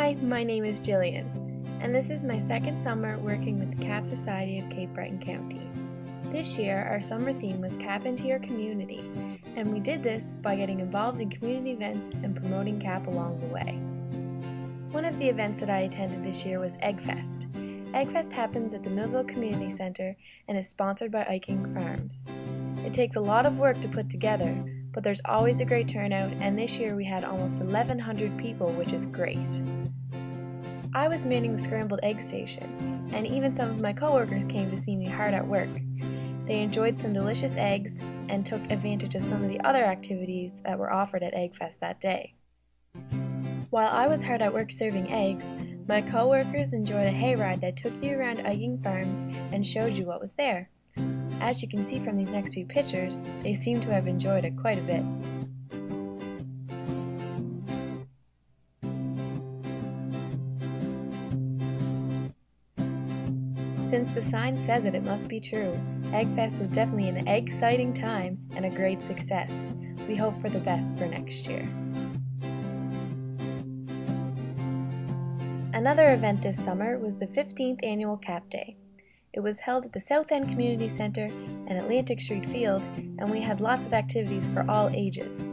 Hi, my name is Jillian, and this is my second summer working with the CAP Society of Cape Breton County. This year, our summer theme was CAP into your community, and we did this by getting involved in community events and promoting CAP along the way. One of the events that I attended this year was Egg Fest. Egg Fest happens at the Millville Community Center and is sponsored by Iking Farms. It takes a lot of work to put together, but there's always a great turnout, and this year we had almost 1,100 people, which is great. I was manning the scrambled egg station, and even some of my coworkers came to see me hard at work. They enjoyed some delicious eggs and took advantage of some of the other activities that were offered at Egg Fest that day. While I was hard at work serving eggs, my coworkers enjoyed a hayride that took you around Iking Farms and showed you what was there. As you can see from these next few pictures, they seem to have enjoyed it quite a bit. Since the sign says it, it must be true. Egg Fest was definitely an exciting time and a great success. We hope for the best for next year. Another event this summer was the 15th Annual CAP Day. It was held at the South End Community Center and Atlantic Street Field, and we had lots of activities for all ages.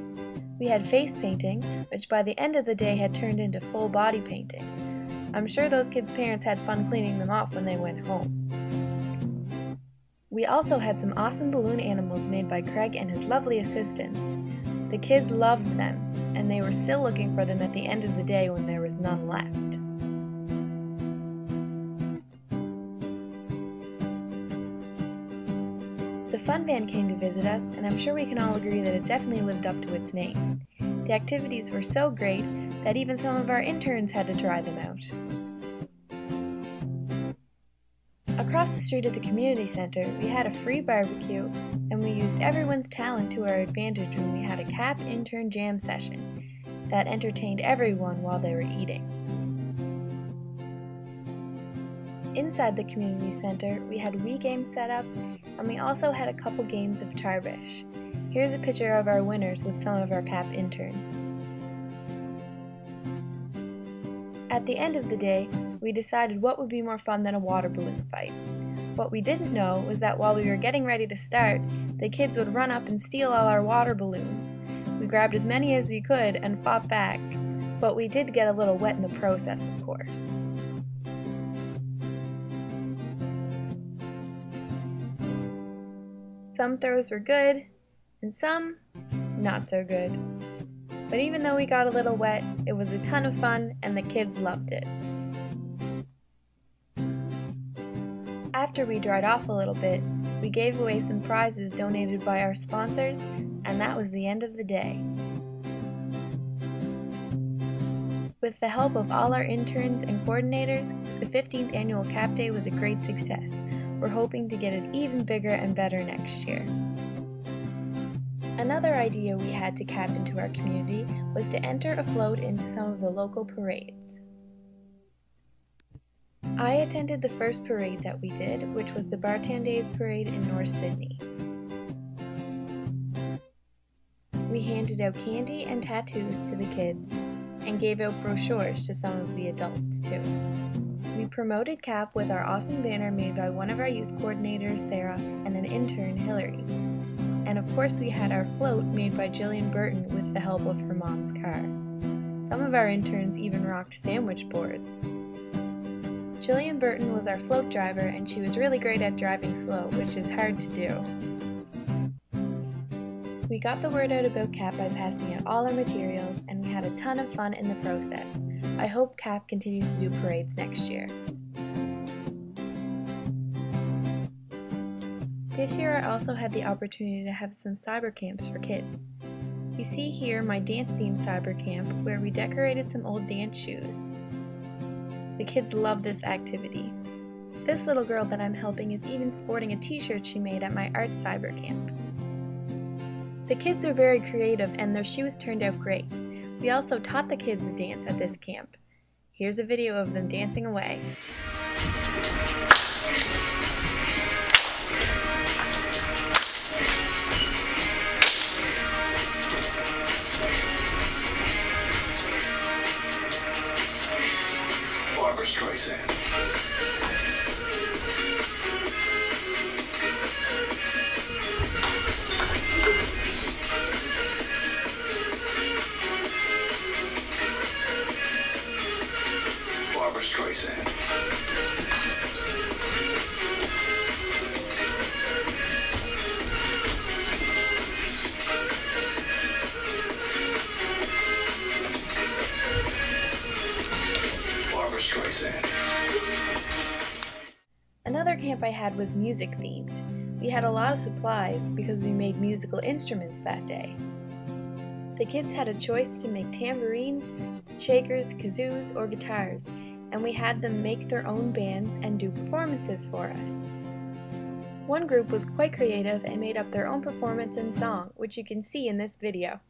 We had face painting, which by the end of the day had turned into full body painting. I'm sure those kids' parents had fun cleaning them off when they went home. We also had some awesome balloon animals made by Craig and his lovely assistants. The kids loved them, and they were still looking for them at the end of the day when there was none left. The Fun Van came to visit us, and I'm sure we can all agree that it definitely lived up to its name. The activities were so great that even some of our interns had to try them out. Across the street at the community center, we had a free barbecue, and we used everyone's talent to our advantage when we had a CAP intern jam session that entertained everyone while they were eating. Inside the community center, we had Wii games set up, and we also had a couple games of Tarbish. Here's a picture of our winners with some of our CAP interns. At the end of the day, we decided what would be more fun than a water balloon fight. What we didn't know was that while we were getting ready to start, the kids would run up and steal all our water balloons. We grabbed as many as we could and fought back, but we did get a little wet in the process, of course. Some throws were good, and some not so good. But even though we got a little wet, it was a ton of fun and the kids loved it. After we dried off a little bit, we gave away some prizes donated by our sponsors, and that was the end of the day. With the help of all our interns and coordinators, the 15th Annual CAP Day was a great success. We're hoping to get it even bigger and better next year. Another idea we had to CAP into our community was to enter a float into some of the local parades. I attended the first parade that we did, which was the Barton Days parade in North Sydney. We handed out candy and tattoos to the kids, and gave out brochures to some of the adults too. We promoted CAP with our awesome banner made by one of our youth coordinators, Sarah, and an intern, Hillary. And of course we had our float made by Jillian Barton with the help of her mom's car. Some of our interns even rocked sandwich boards. Jillian Barton was our float driver, and she was really great at driving slow, which is hard to do. We got the word out about CAP by passing out all our materials, and we had a ton of fun in the process. I hope CAP continues to do parades next year. This year I also had the opportunity to have some cyber camps for kids. You see here my dance-themed cyber camp where we decorated some old dance shoes. The kids love this activity. This little girl that I'm helping is even sporting a t-shirt she made at my art cyber camp. The kids are very creative and their shoes turned out great. We also taught the kids to dance at this camp. Here's a video of them dancing away. Barbara Streisand. Barbara Streisand. Barbara Streisand. Another camp I had was music themed. We had a lot of supplies because we made musical instruments that day. The kids had a choice to make tambourines, shakers, kazoos, or guitars, and we had them make their own bands and do performances for us. One group was quite creative and made up their own performance and song, which you can see in this video.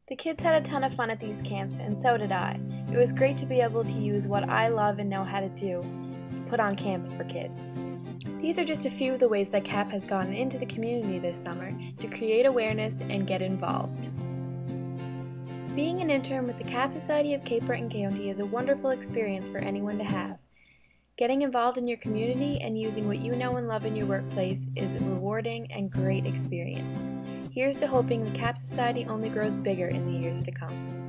The kids had a ton of fun at these camps, and so did I. It was great to be able to use what I love and know how to do, to put on camps for kids. These are just a few of the ways that CAP has gotten into the community this summer to create awareness and get involved. Being an intern with the CAP Society of Cape Breton County is a wonderful experience for anyone to have. Getting involved in your community and using what you know and love in your workplace is a rewarding and great experience. Here's to hoping the CAP Society only grows bigger in the years to come.